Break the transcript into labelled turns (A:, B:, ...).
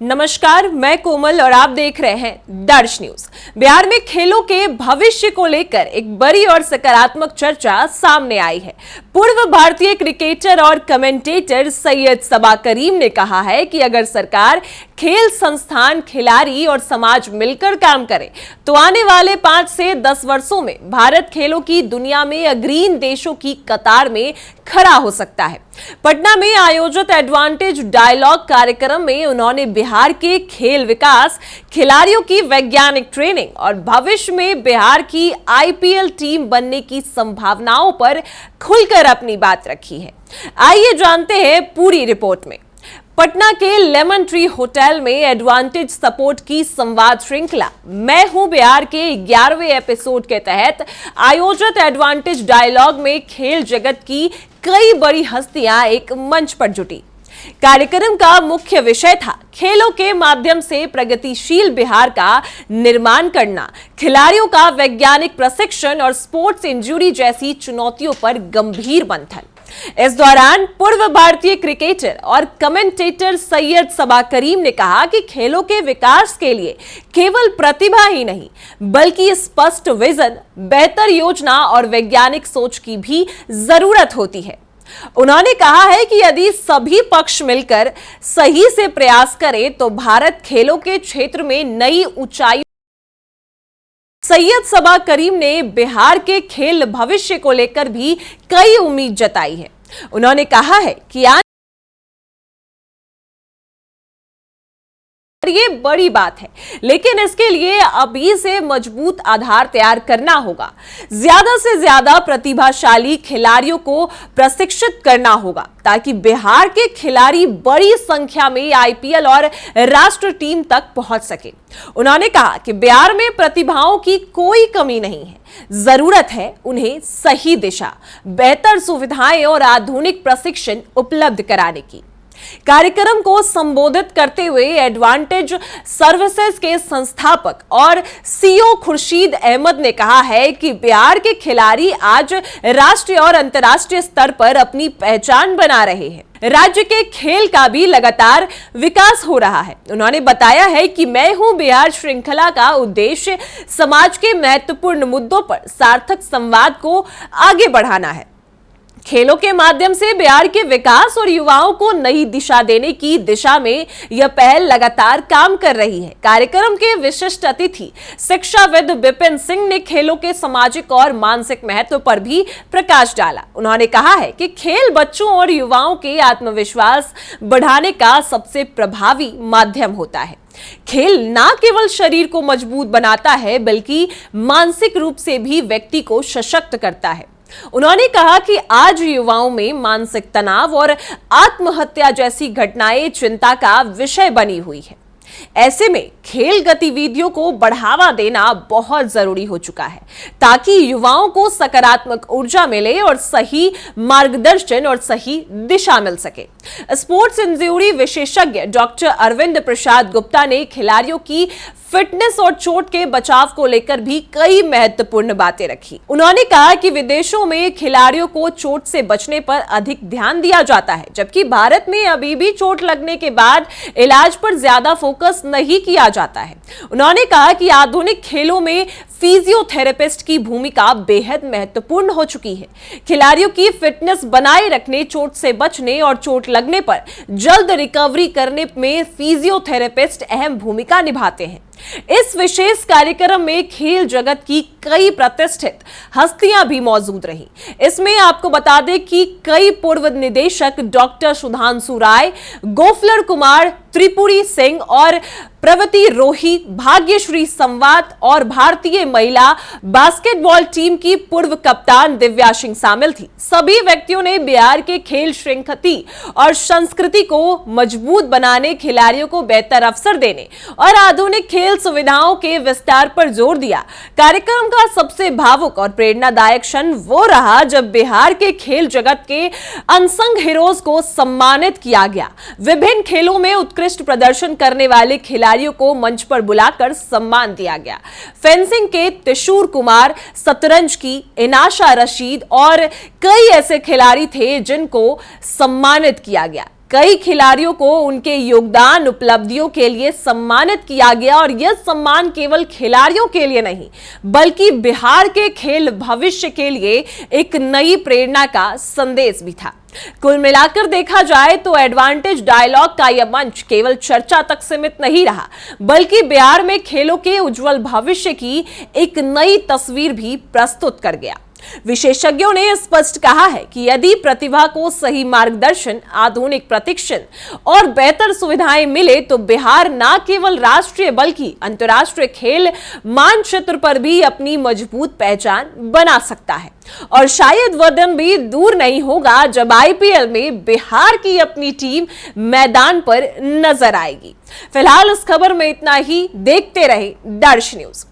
A: नमस्कार, मैं कोमल और आप देख रहे हैं दर्श न्यूज। बिहार में खेलों के भविष्य को लेकर एक बड़ी और सकारात्मक चर्चा सामने आई है। पूर्व भारतीय क्रिकेटर और कमेंटेटर सैयद सबा करीम ने कहा है कि अगर सरकार, खेल संस्थान, खिलाड़ी और समाज मिलकर काम करे तो आने वाले 5 से 10 वर्षों में भारत खेलों की दुनिया में अग्रणी देशों की कतार में खड़ा हो सकता है। पटना में आयोजित एडवांटेज डायलॉग कार्यक्रम में उन्होंने बिहार के खेल विकास, खिलाड़ियों की वैज्ञानिक ट्रेनिंग और भविष्य में बिहार की आईपीएल टीम बनने की संभावनाओं पर खुलकर अपनी बात रखी है। आइए जानते हैं पूरी रिपोर्ट में। पटना के लेमन ट्री होटल में एडवांटेज सपोर्ट की संवाद श्रृंखला मैं हूं बिहार के 11वें एपिसोड के तहत आयोजित एडवांटेज डायलॉग में खेल जगत की कई बड़ी हस्तियां एक मंच पर जुटी। कार्यक्रम का मुख्य विषय था खेलों के माध्यम से प्रगतिशील बिहार का निर्माण करना, खिलाड़ियों का वैज्ञानिक प्रशिक्षण और स्पोर्ट्स इंजरी जैसी चुनौतियों पर गंभीर मंथन। इस दौरान पूर्व भारतीय क्रिकेटर और कमेंटेटर सैयद सबा करीम ने कहा कि खेलों के विकास के लिए केवल प्रतिभा ही नहीं बल्कि स्पष्ट विजन, बेहतर योजना और वैज्ञानिक सोच की भी जरूरत होती है। उन्होंने कहा है कि यदि सभी पक्ष मिलकर सही से प्रयास करें तो भारत खेलों के क्षेत्र में नई ऊंचाई। सैयद सबा करीम ने बिहार के खेल भविष्य को लेकर भी कई उम्मीद जताई है। उन्होंने कहा है कि ये बड़ी बात है, लेकिन इसके लिए अभी से मजबूत आधार तैयार करना होगा। ज्यादा से ज्यादा प्रतिभाशाली खिलाड़ियों को प्रशिक्षित करना होगा ताकि बिहार के खिलाड़ी बड़ी संख्या में आईपीएल और राष्ट्र टीम तक पहुंच सके। उन्होंने कहा कि बिहार में प्रतिभाओं की कोई कमी नहीं है, जरूरत है उन्हें सही दिशा, बेहतर सुविधाएं और आधुनिक प्रशिक्षण उपलब्ध कराने की। कार्यक्रम को संबोधित करते हुए एडवांटेज सर्विसेज के संस्थापक और सीईओ खुर्शीद अहमद ने कहा है कि बिहार के खिलाड़ी आज राष्ट्रीय और अंतर्राष्ट्रीय स्तर पर अपनी पहचान बना रहे हैं। राज्य के खेल का भी लगातार विकास हो रहा है। उन्होंने बताया है कि मैं हूं बिहार श्रृंखला का उद्देश्य समाज के महत्वपूर्ण मुद्दों पर सार्थक संवाद को आगे बढ़ाना है। खेलों के माध्यम से बिहार के विकास और युवाओं को नई दिशा देने की दिशा में यह पहल लगातार काम कर रही है। कार्यक्रम के विशिष्ट अतिथि शिक्षाविद विपिन सिंह ने खेलों के सामाजिक और मानसिक महत्व पर भी प्रकाश डाला। उन्होंने कहा है कि खेल बच्चों और युवाओं के आत्मविश्वास बढ़ाने का सबसे प्रभावी माध्यम होता है। खेल न केवल शरीर को मजबूत बनाता है बल्कि मानसिक रूप से भी व्यक्ति को सशक्त करता है। उन्होंने कहा कि आज युवाओं में मानसिक तनाव और आत्महत्या जैसी घटनाएं चिंता का विषय बनी हुई है। ऐसे में खेल गतिविधियों को बढ़ावा देना बहुत जरूरी हो चुका है ताकि युवाओं को सकारात्मक ऊर्जा मिले और सही मार्गदर्शन और सही दिशा मिल सके। स्पोर्ट्स इंजरी विशेषज्ञ डॉक्टर अरविंद प्रसाद गुप्ता ने खिलाड़ियों की फिटनेस और चोट के बचाव को लेकर भी कई महत्वपूर्ण बातें रखी। उन्होंने कहा कि विदेशों में खिलाड़ियों को चोट से बचने पर अधिक ध्यान दिया जाता है, जबकि भारत में अभी भी चोट लगने के बाद इलाज पर ज्यादा फोकस नहीं किया जाता है। उन्होंने कहा कि आधुनिक खेलों में फिजियोथेरेपिस्ट की भूमिका बेहद महत्वपूर्ण हो चुकी है। खिलाड़ियों की फिटनेस बनाए रखने, चोट से बचने और चोट लगने पर जल्द रिकवरी करने में फिजियोथेरेपिस्ट अहम भूमिका निभाते हैं। इस विशेष कार्यक्रम में खेल जगत की कई प्रतिष्ठित हस्तियां भी मौजूद रहीं। इसमें आपको बता दें कि कई पूर्व निदेशक डॉक्टर सुधांशु राय, गोफलर कुमार, त्रिपुरी सिंह और प्रवति रोही, भाग्यश्री संवाद और भारतीय महिला बास्केटबॉल टीम की पूर्व कप्तान दिव्या सिंह शामिल थी। सभी व्यक्तियों ने बिहार के खेल श्रृंखला और संस्कृति को मजबूत बनाने, खिलाड़ियों को बेहतर अवसर देने और आधुनिक खेल सुविधाओं के विस्तार पर जोर दिया। कार्यक्रम का सबसे भावुक और प्रेरणादायक क्षण वो रहा जब बिहार के खेल जगत के अनसंग हीरोज को सम्मानित किया गया। विभिन्न खेलों में उत्कृष्ट प्रदर्शन करने वाले खिलाड़ियों को मंच पर बुलाकर सम्मान दिया गया। फेंसिंग के त्रिशूर कुमार, शतरंज की इनाशा रशीद और कई ऐसे खिलाड़ी थे जिनको सम्मानित किया गया। कई खिलाड़ियों को उनके योगदान उपलब्धियों के लिए सम्मानित किया गया और यह सम्मान केवल खिलाड़ियों के लिए नहीं बल्कि बिहार के खेल भविष्य के लिए एक नई प्रेरणा का संदेश भी था। कुल मिलाकर देखा जाए तो एडवांटेज डायलॉग का यह मंच केवल चर्चा तक सीमित नहीं रहा बल्कि बिहार में खेलों के उज्जवल भविष्य की एक नई तस्वीर भी प्रस्तुत कर गया। विशेषज्ञों ने स्पष्ट कहा है कि यदि प्रतिभा को सही मार्गदर्शन, आधुनिक प्रशिक्षण और बेहतर सुविधाएं मिले तो बिहार न केवल राष्ट्रीय बल्कि अंतर्राष्ट्रीय खेल मानचित्र पर भी अपनी मजबूत पहचान बना सकता है। और शायद वह दिन भी दूर नहीं होगा जब आईपीएल में बिहार की अपनी टीम मैदान पर नजर आएगी। फिलहाल इस खबर में इतना ही। देखते रहे दर्श न्यूज।